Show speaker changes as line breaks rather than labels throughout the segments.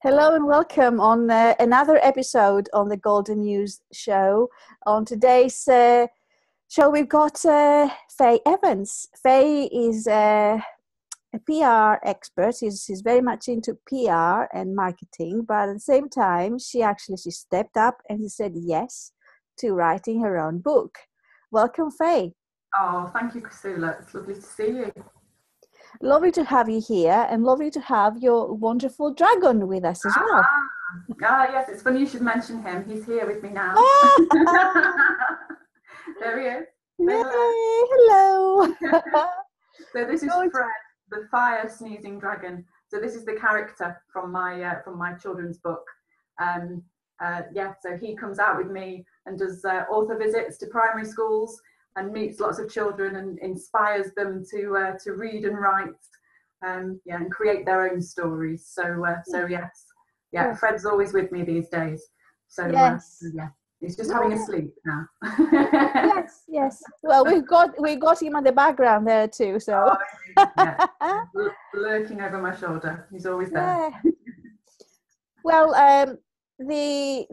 Hello and welcome on another episode on the Golden Muse show. On today's show, we've got Fay Evans. Fay is a PR expert. She's very much into PR and marketing, but at the same time, she stepped up and she said yes to writing her own book. Welcome, Fay.
Oh, thank you, Chrisoula. It's lovely to see you.
Lovely to have you here, and lovely to have your wonderful dragon with us as well.
Yes, it's funny you should mention him. He's here with me now. There he is.
Yay, hello.
So this is Fred, the fire sneezing dragon. So this is the character from my children's book. So he comes out with me and does author visits to primary schools and meets lots of children and inspires them to read and write, and create their own stories. So Fred's always with me these days. So
yes.
He's just having a sleep now.
yes. Well, we've got him on the background there too. So
lurking over my shoulder. He's always there.
Yeah. Well, the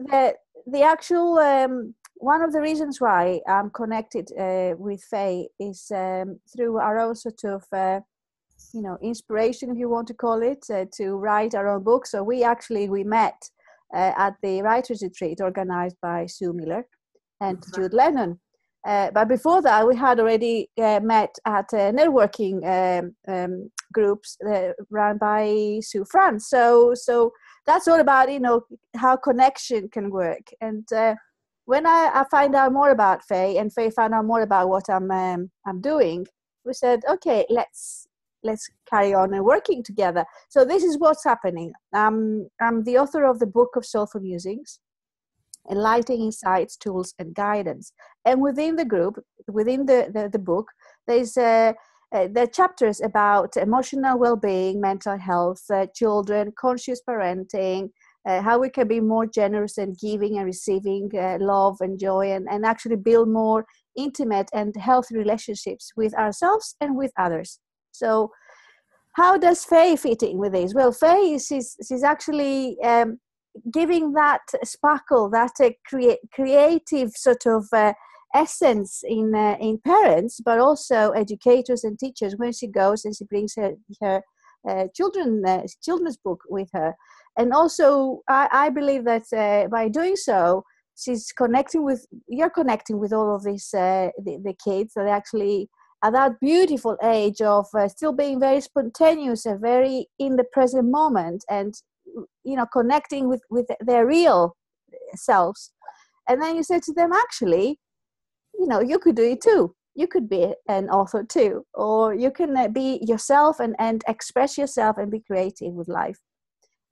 actual one of the reasons why I'm connected with Fay is through our own sort of, inspiration, if you want to call it, to write our own book. So we met at the Writers' Retreat organized by Sue Miller and Jude Lennon. But before that, we had already met at networking groups run by Sue France. So that's all about, how connection can work. And when I find out more about Fay, and Fay found out more about what I'm doing, we said, okay, let's carry on and working together. So this is what's happening. I'm the author of the Book of Soulful Musings, Enlightening Insights, Tools, and Guidance. And within the group, within the book, there's the chapters about emotional well-being, mental health, children, conscious parenting, how we can be more generous and giving and receiving love and joy, and actually build more intimate and healthy relationships with ourselves and with others. So how does Fay fit in with this? Well, Fay she's actually giving that sparkle, that creative sort of essence in parents, but also educators and teachers when she goes and she brings her children's book with her. And also, I believe that by doing so, you're connecting with all of these the kids that actually at that beautiful age of still being very spontaneous and very in the present moment, and connecting with their real selves. And then you say to them, actually, you could do it too. You could be an author too, or you can be yourself and express yourself and be creative with life.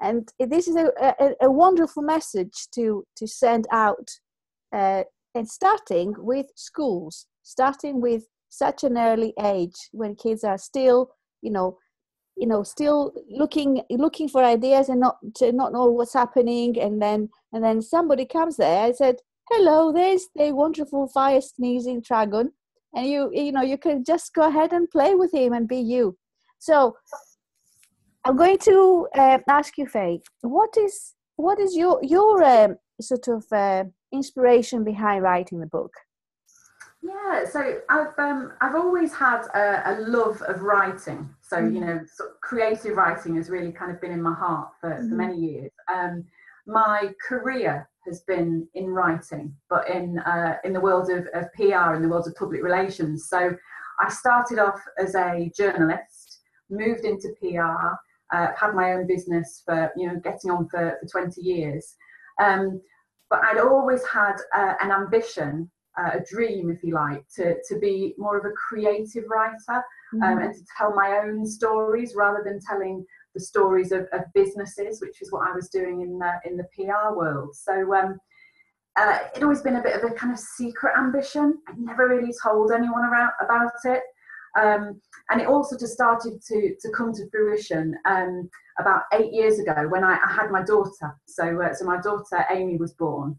And this is a wonderful message to send out, and starting with schools, starting with such an early age when kids are still, still looking for ideas and not know what's happening, and then somebody comes there and said, "Hello, there's the wonderful fire sneezing dragon," and you can just go ahead and play with him and be you. So I'm going to ask you, Fay, what is your sort of inspiration behind writing the book?
Yeah, so I've always had a love of writing. So sort of creative writing has really kind of been in my heart for many years. My career has been in writing, but in the world of PR, in the world of public relations. So I started off as a journalist, moved into PR. Had my own business for getting on for 20 years, but I'd always had an ambition, a dream, if you like, to be more of a creative writer, and to tell my own stories rather than telling the stories of businesses, which is what I was doing in the PR world. So it'd always been a bit of a kind of secret ambition. I never really told anyone about it. And it also just started to come to fruition about 8 years ago when I had my daughter. So my daughter Amy was born,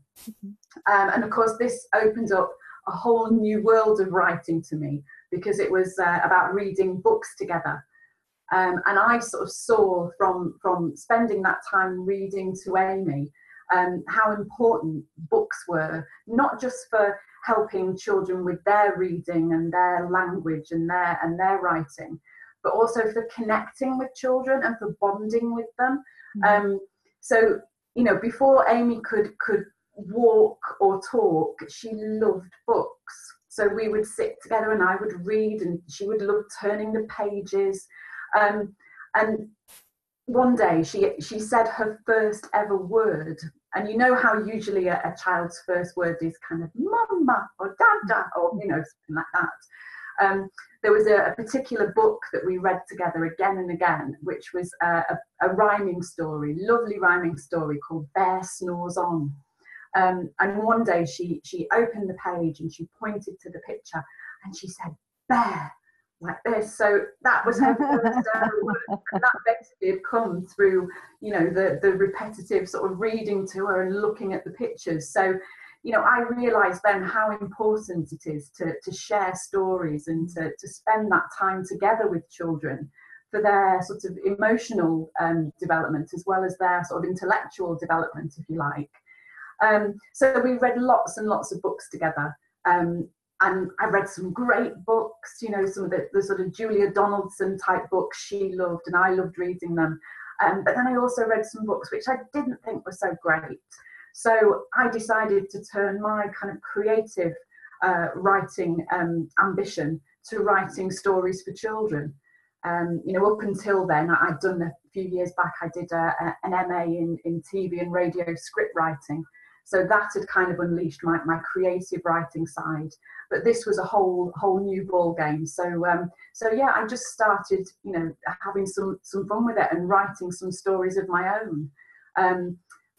and of course this opened up a whole new world of writing to me, because it was about reading books together. And I sort of saw from spending that time reading to Amy how important books were, not just for helping children with their reading and their language and their writing, but also for connecting with children and for bonding with them. So, you know, before Amy could walk or talk, she loved books. So we would sit together and I would read and she would love turning the pages. And one day she said her first ever word. And you know how usually a child's first word is kind of mama or dada or, you know, something like that. There was a particular book that we read together again and again, which was a rhyming story, lovely rhyming story called Bear Snores On. And one day she opened the page and she pointed to the picture and she said, bear, like this. So that was her first ever word. And that basically had come through, you know, the repetitive sort of reading to her and looking at the pictures. So, you know, I realised then how important it is to share stories and to spend that time together with children for their sort of emotional development as well as their sort of intellectual development, if you like. So we read lots and lots of books together. And I read some great books, you know, some of the sort of Julia Donaldson type books she loved, and I loved reading them. But then I also read some books which I didn't think were so great. So I decided to turn my kind of creative writing ambition to writing stories for children. You know, up until then, I'd done a few years back, I did an MA in TV and radio script writing. So that had kind of unleashed my creative writing side. But this was a whole new ball game. So yeah, I just started, you know, having some fun with it and writing some stories of my own.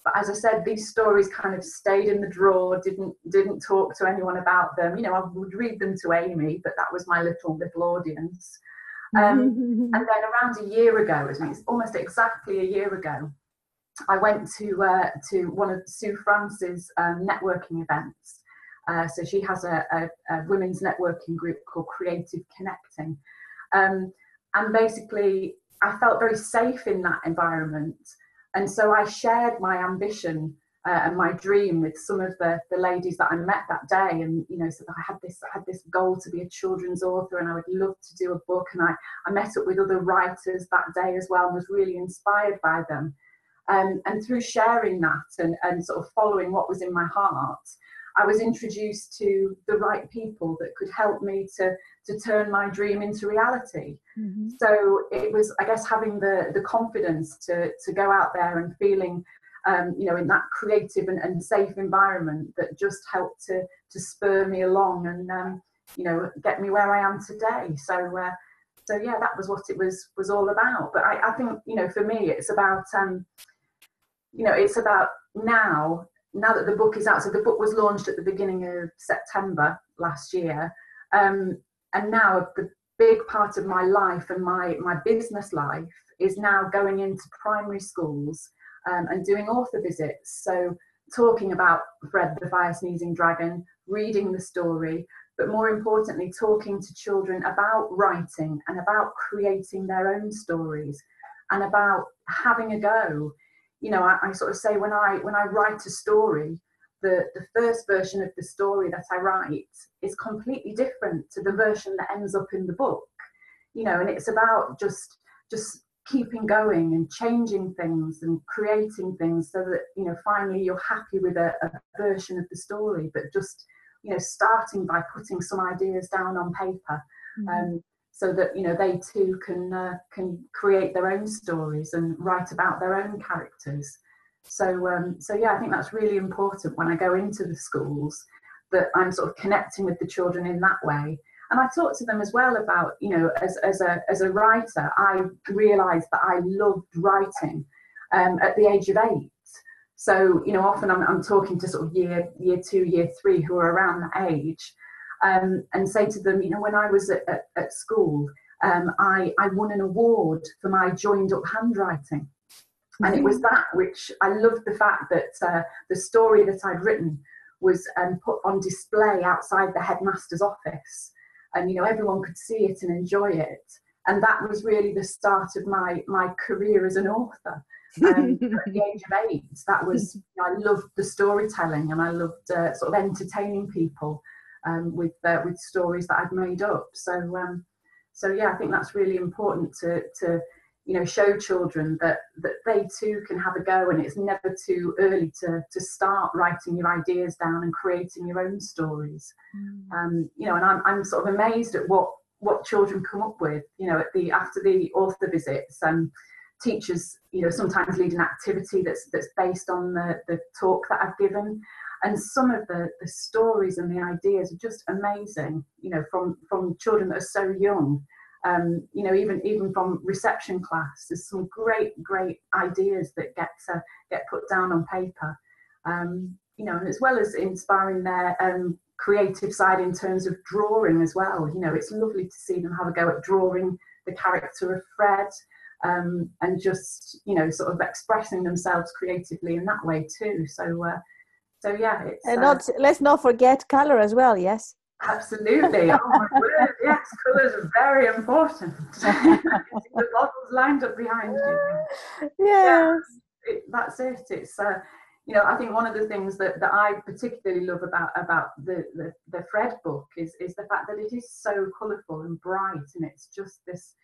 But as I said, these stories kind of stayed in the drawer, didn't talk to anyone about them. You know, I would read them to Amy, but that was my little audience. And then around a year ago, I mean, it's almost exactly a year ago, I went to one of Sue France's networking events. So she has a women's networking group called Creative Connecting. And basically, I felt very safe in that environment. And so I shared my ambition and my dream with some of the ladies that I met that day. And, you know, so I had this goal to be a children's author and I would love to do a book. And I met up with other writers that day as well and was really inspired by them. And through sharing that and sort of following what was in my heart, I was introduced to the right people that could help me to turn my dream into reality. Mm-hmm. So it was, I guess, having the confidence to go out there and feeling, you know, in that creative and safe environment that just helped to spur me along and, you know, get me where I am today. So yeah, that was what it was all about. But I think, you know, for me, it's about, you know, it's about now that the book is out. So the book was launched at the beginning of September last year. And now the big part of my life and my business life is now going into primary schools and doing author visits. So talking about Fred the Fire Sneezing Dragon, reading the story, but more importantly, talking to children about writing and about creating their own stories and about having a go. You know, I sort of say when I write a story, the first version of the story that I write is completely different to the version that ends up in the book. You know, and it's about just keeping going and changing things and creating things so that, you know, finally you're happy with a version of the story, but just, you know, starting by putting some ideas down on paper. Mm-hmm. So that, you know, they too can create their own stories and write about their own characters. So yeah, I think that's really important when I go into the schools, that I'm sort of connecting with the children in that way. And I talk to them as well about, you know, as a writer, I realised that I loved writing at the age of 8. So, you know, often I'm talking to sort of year 2, year 3 who are around that age. And say to them, you know, when I was at school, I won an award for my joined up handwriting. And it was that which I loved, the fact that the story that I'd written was put on display outside the headmaster's office. And, you know, everyone could see it and enjoy it. And that was really the start of my career as an author. At the age of 8, that was, I loved the storytelling, and I loved sort of entertaining people with stories that I'd made up. So yeah, I think that's really important to show children that they too can have a go, and it's never too early to start writing your ideas down and creating your own stories. And I'm sort of amazed at what children come up with. After the author visits, teachers sometimes lead an activity that's based on the talk that I've given, and some of the stories and the ideas are just amazing. From children that are so young. Even from reception class, there's some great ideas that get put down on paper. And as well as inspiring their creative side in terms of drawing as well. It's lovely to see them have a go at drawing the character of Fred, and just sort of expressing themselves creatively in that way too. So yeah, it's
let's not forget colour as well. Yes.
Absolutely. Oh my word, yes, colours are very important. The bottles lined up behind you.
Yes.
Yeah, that's it. It's I think one of the things that I particularly love about the Fred book is the fact that it is so colourful and bright, and it's just this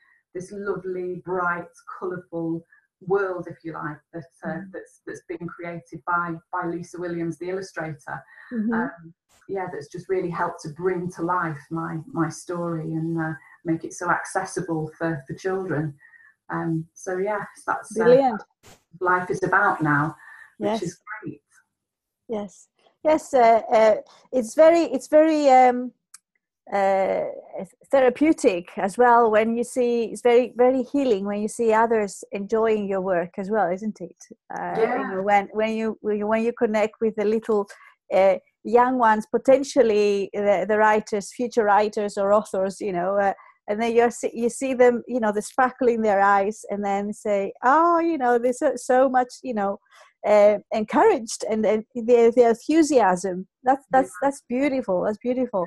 lovely, bright, colourful world, if you like, that's been created by Lisa Williams, the illustrator. That's just really helped to bring to life my story and make it so accessible for children. So yes, that's
brilliant.
Life is about now, which is great.
Yes. It's very therapeutic as well when you see. It's very, very healing when you see others enjoying your work as well, isn't it? When you connect with the little young ones, potentially the writers, future writers or authors, and then you see them, the sparkle in their eyes, and then say, there's so much, encouraged, and the enthusiasm. That's beautiful. That's beautiful.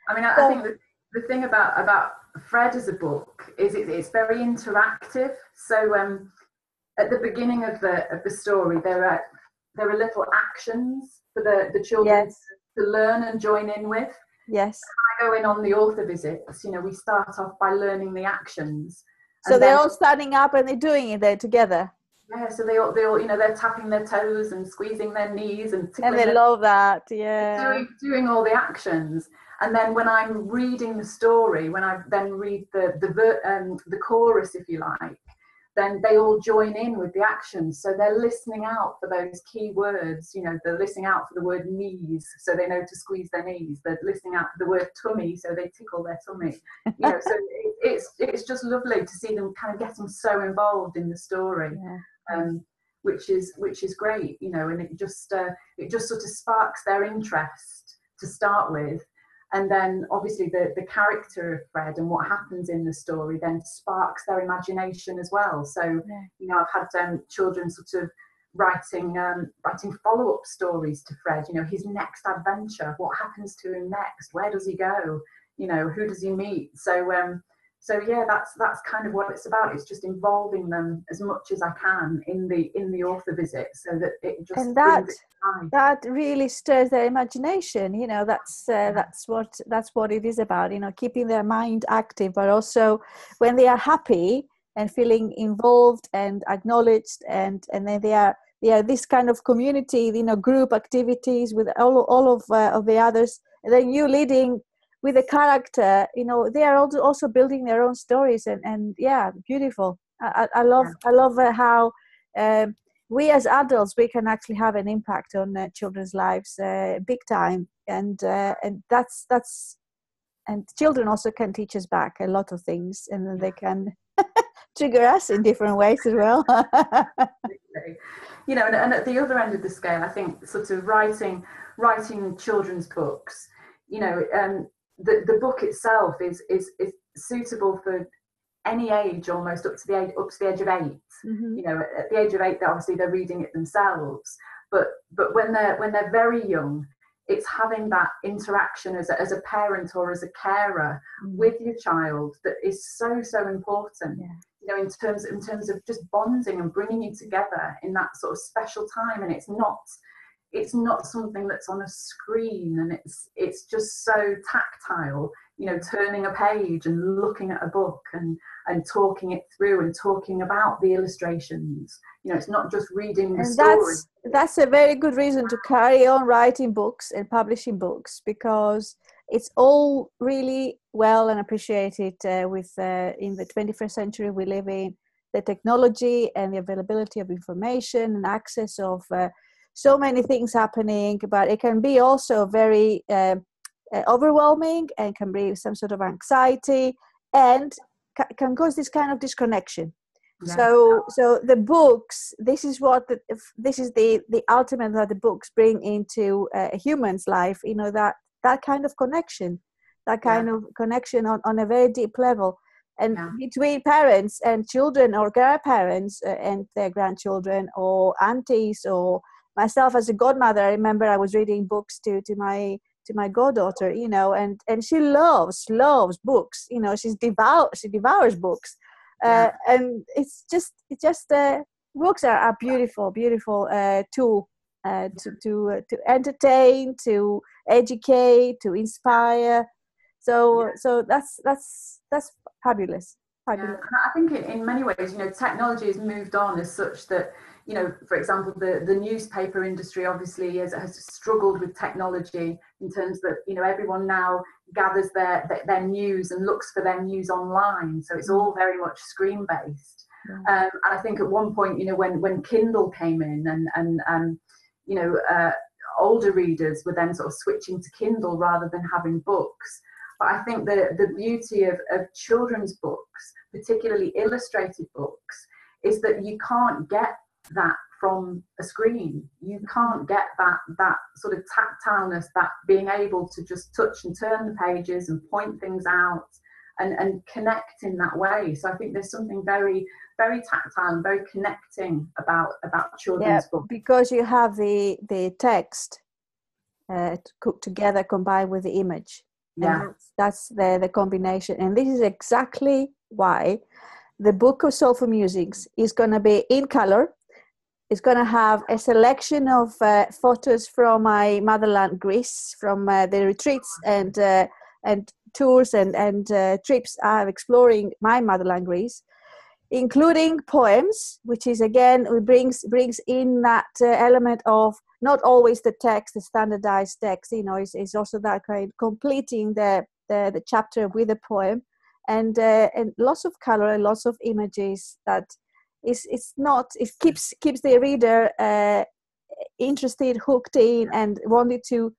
I mean, I think the thing about Fred as a book is it's very interactive. So at the beginning of the story, there are little actions for the children to learn and join in with.
Yes.
When I go in on the author visits, we start off by learning the actions.
So they're all standing up and they're doing it there together.
Yeah, so they all they're tapping their toes and squeezing their knees and
they love that. Yeah.
Doing all the actions. And then when I'm reading the story, when I then read the chorus, if you like, then they all join in with the actions. So they're listening out for those key words. They're listening out for the word knees, so they know to squeeze their knees. They're listening out for the word tummy, so they tickle their tummy. So it's just lovely to see them kind of getting so involved in the story, which is great. And it just sort of sparks their interest to start with. And then obviously the character of Fred and what happens in the story then sparks their imagination as well. So, I've had children sort of writing follow-up stories to Fred, his next adventure, what happens to him next, where does he go, who does he meet? So yeah, that's kind of what it's about. It's just involving them as much as I can in the author visit, so that it just brings it to life.
That really stirs their imagination. That's what it is about. Keeping their mind active, but also when they are happy and feeling involved and acknowledged, and then they are this kind of community, group activities with all of the others, and then you leading with a character, they are also building their own stories, and beautiful. I love how we as adults, we can actually have an impact on children's lives, big time, and that's and children also can teach us back a lot of things, and then they can trigger us in different ways as well.
And at the other end of the scale, I think sort of writing children's books, the book itself is suitable for any age, almost up to the age of 8. At the age of 8, obviously they're reading it themselves, but when they're very young, it's having that interaction as a parent or as a carer with your child that is so important. You know, in terms of just bonding and bringing you together in that sort of special time. And it's not something that's on a screen, and it's just so tactile, you know, turning a page and looking at a book and talking it through and talking about the illustrations. You know, it's not just reading the story.
That's a very good reason to carry on writing books and publishing books, because it's all really well and appreciated with in the 21st century we live in, the technology and the availability of information and access of so many things happening, but it can be also very overwhelming and can be some sort of anxiety and can cause this kind of disconnection. So the books, this is the ultimate that the books bring into a human's life, you know, that kind of connection, on a very deep level. And between parents and children, or grandparents and their grandchildren, or aunties, or myself as a godmother, I remember I was reading books to my goddaughter, you know, and she loves books, you know, she devours books. And it's just books are a beautiful tool to entertain, to educate, to inspire. So that's fabulous.
Yeah. I think in many ways, you know, technology has moved on as such that, you know, for example, the newspaper industry obviously has struggled with technology in terms that, you know, everyone now gathers their news and looks for their news online. So it's all very much screen based. And I think at one point, you know, when Kindle came in and you know, older readers were then sort of switching to Kindle rather than having books. But I think the beauty of children's books, particularly illustrated books, is that you can't get that from a screen. You can't get that sort of tactileness, that being able to just touch and turn the pages and point things out and connect in that way. So I think there's something very, very tactile and very connecting about children's books.
Because you have the text together combined with the image. And that's the combination. And this is exactly why the Book of Soulful Musings is going to be in color. It's going to have a selection of photos from my motherland, Greece, from the retreats and tours and trips I have exploring my motherland, Greece, including poems, which is again brings in that element of not always the text, the standardized text. You know, is also that kind of completing the chapter with a poem, and lots of color and lots of images that. It keeps the reader interested, hooked in, and wanted to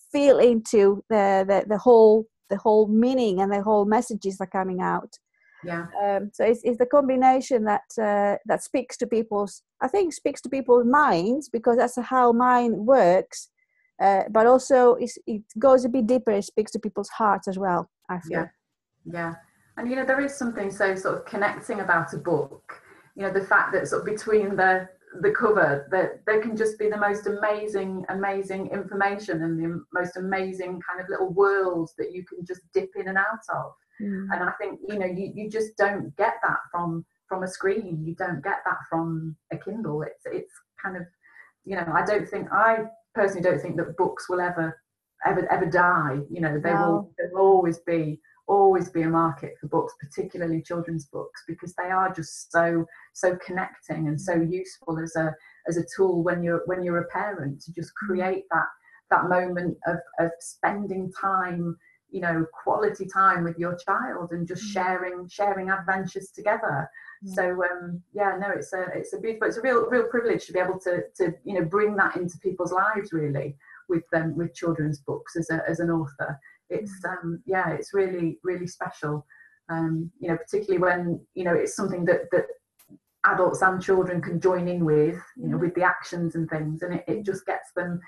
feel into the whole meaning and the whole messages that are coming out. So it's the combination that speaks to people's minds, because that's how mind works. But also it goes a bit deeper. It speaks to people's hearts as well, I feel.
And you know, there is something so sort of connecting about a book. You know, the fact that sort of between the cover that there can just be the most amazing information and the most amazing kind of little worlds that you can just dip in and out of. And I think, you know, you just don't get that from a screen. You don't get that from a Kindle. It's kind of, you know, I personally don't think that books will ever die. You know, there will always be a market for books, particularly children's books, because they are just so connecting and so useful as a tool when you're a parent, to just create that moment of spending time, you know, quality time with your child and just sharing adventures together. So it's a real privilege to be able to you know, bring that into people's lives, really, with children's books as an author. It's it's really, really special, you know, particularly when, you know, it's something that adults and children can join in with, you know, with the actions and things, and it just gets them,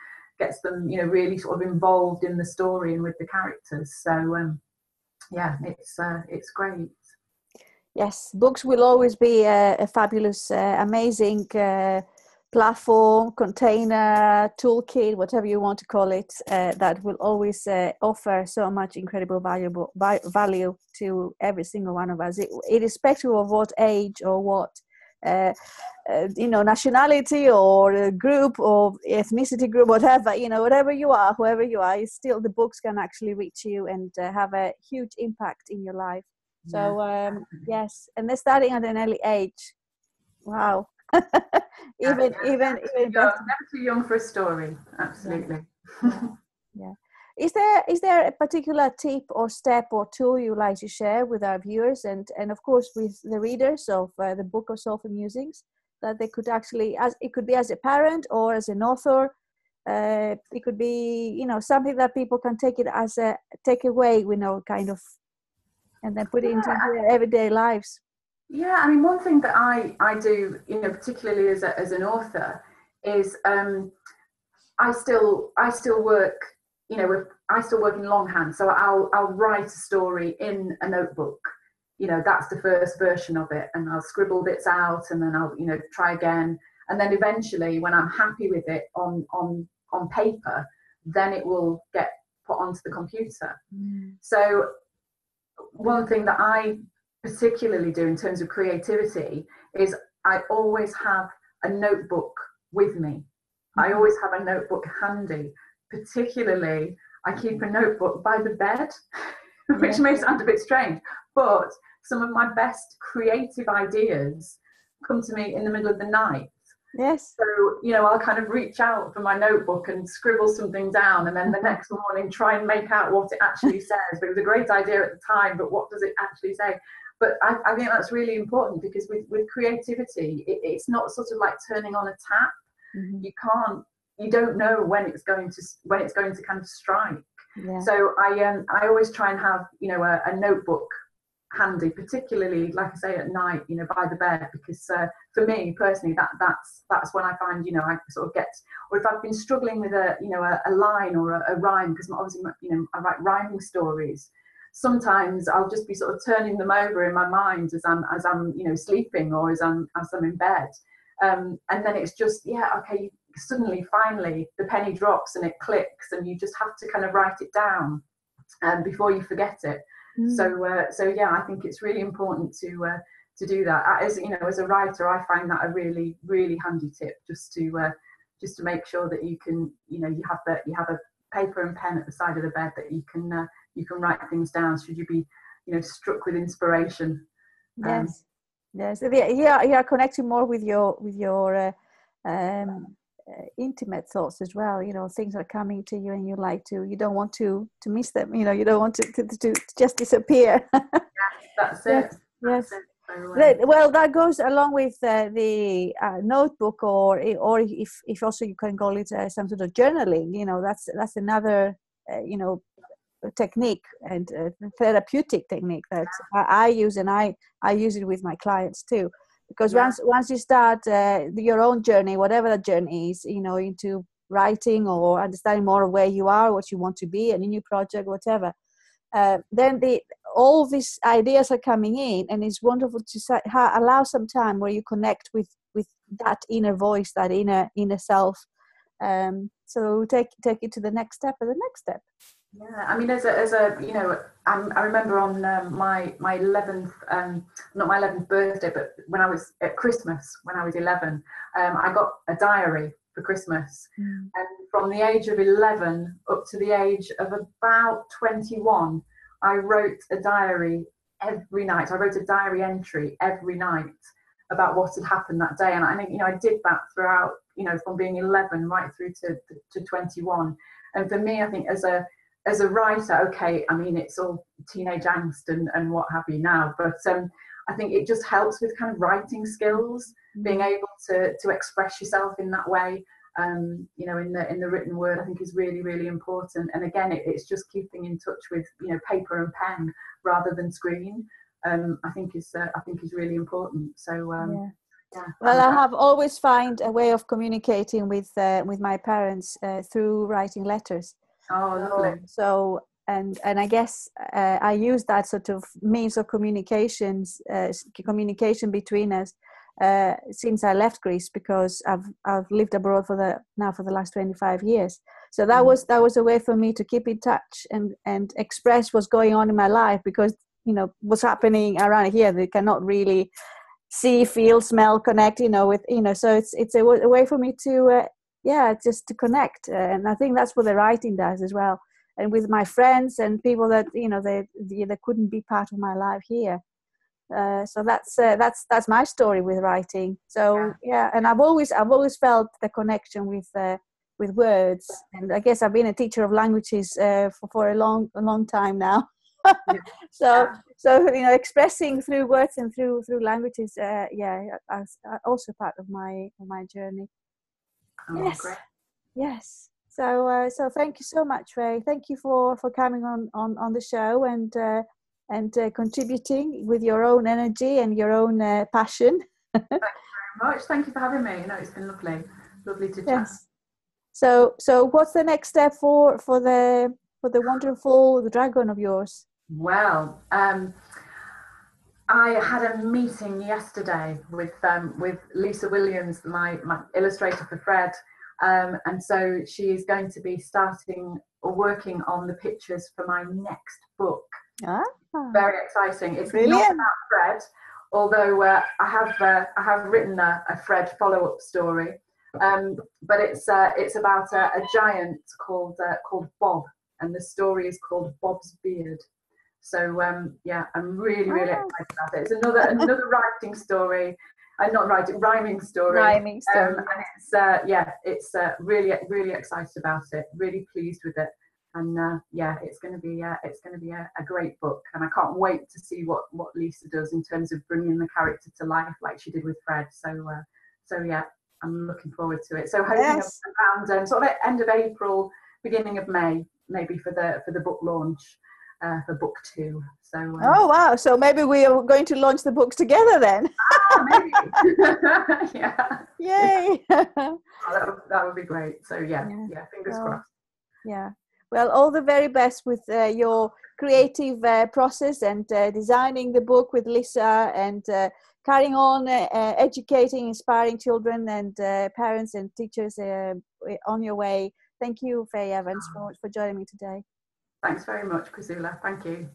you know, really sort of involved in the story and with the characters. So it's great.
Yes, books will always be a fabulous, amazing platform, container, toolkit, whatever you want to call it, that will always offer so much incredible value to every single one of us, irrespective of what age or what nationality or group or ethnicity group, whatever, whatever you are, whoever you are, still the books can actually reach you and have a huge impact in your life. So yes, and they're starting at an early age. Wow. even better.
Never too young for a story. Absolutely.
Yeah. Is there a particular tip or step or tool you like to share with our viewers and of course with the readers of the book of Soulful Musings, that they could actually, as it could be as a parent or as an author, it could be something that people can take it as a takeaway, kind of, and then put it into their everyday lives?
Yeah, I mean, one thing that I do, particularly as an author, is I still work, I still work in longhand. So I'll write a story in a notebook. That's the first version of it, and I'll scribble bits out, and then I'll try again, and then eventually, when I'm happy with it on paper, then it will get put onto the computer. So one thing that I particularly do in terms of creativity is I always have a notebook with me. I always have a notebook handy. Particularly, I keep a notebook by the bed, which may sound a bit strange, but some of my best creative ideas come to me in the middle of the night.
Yes.
So, I'll kind of reach out for my notebook and scribble something down, and then the next morning try and make out what it actually says. It was a great idea at the time, but what does it actually say? But I think that's really important, because with creativity, it's not sort of like turning on a tap. You don't know when it's going to kind of strike. Yeah. So I always try and have a notebook handy, particularly, like I say, at night, by the bed, because for me personally, that's when I find I sort of get, or if I've been struggling with a line or a rhyme, because obviously I write rhyming stories. Sometimes I'll just be sort of turning them over in my mind as I'm sleeping, or as I'm in bed, and then it's just suddenly finally the penny drops and it clicks, and you just have to kind of write it down before you forget it. So yeah, I think it's really important to do that. As as a writer, I find that a really, really handy tip, just to make sure that you can you have a paper and pen at the side of the bed, that you can write things down should you be struck with inspiration.
Yes. You are connecting more with your intimate thoughts as well. Things are coming to you, and you don't want to miss them. You don't want to just disappear.
That's it.
Yes. Well, that goes along with the notebook, or if also you can call it some sort of journaling. That's another technique, and therapeutic technique that I use, and I use it with my clients too. Because once you start your own journey, whatever that journey is, into writing or understanding more of where you are, what you want to be, a new project, whatever, then all these ideas are coming in, and it's wonderful to allow some time where you connect with that inner voice, that inner self. So take it to the next step and the next step.
Yeah, I mean, as a I remember on my 11th, not my 11th birthday, but when I was at Christmas, when I was 11, I got a diary for Christmas, and from the age of 11 up to the age of about 21, I wrote a diary every night. I wrote a diary entry every night about what had happened that day, and I think I did that throughout, from being 11 right through to 21. And for me, I think as a writer, okay, I mean, it's all teenage angst and what have you now, but I think it just helps with kind of writing skills, being able to express yourself in that way, in the written word, I think is really, really important. And again, it's just keeping in touch with, paper and pen rather than screen. I think is really important. So
well, I have always found a way of communicating with my parents through writing letters.
Oh, lovely.
So and I guess I use that sort of means of communication between us since I left Greece, because I've lived abroad for the last 25 years. So that was a way for me to keep in touch and express what's going on in my life, because what's happening around here they cannot really see, feel, smell, connect. So it's a way for me to just to connect, and I think that's what the writing does as well. And with my friends and people that they couldn't be part of my life here. So that's my story with writing. So and I've always felt the connection with words, and I guess I've been a teacher of languages for a long time now. So expressing through words and through languages, also part of my journey. Yes. So thank you so much, Fay. Thank you for coming on the show and contributing with your own energy and your own passion.
Thank you very much. Thank you for having me. It's been lovely to chat.
Yes. So what's the next step for the wonderful dragon of yours?
Well, I had a meeting yesterday with Lisa Williams, my illustrator for Fred, and so she is going to be starting or working on the pictures for my next book. Very exciting. It's
brilliant.
Not about Fred, although I have written a Fred follow-up story, but it's about a giant called Bob, and the story is called Bob's Beard. So I'm really excited about it. It's another writing story. Rhyming story.
Rhyming story.
And it's really excited about it. Really pleased with it. And it's going to be a great book. And I can't wait to see what Lisa does in terms of bringing the character to life like she did with Fred. So I'm looking forward to it. So hoping around sort of end of April, beginning of May, maybe for the book launch. For book 2. So
oh wow, so maybe we are going to launch the books together then.
Maybe.
Yay.
That would be great. So fingers crossed.
Well, all the very best with your creative process and designing the book with Lisa, and carrying on educating, inspiring children and parents and teachers on your way. Thank you, Fay Evans, for joining me today.
Thanks very much, Chrisoula. Thank you.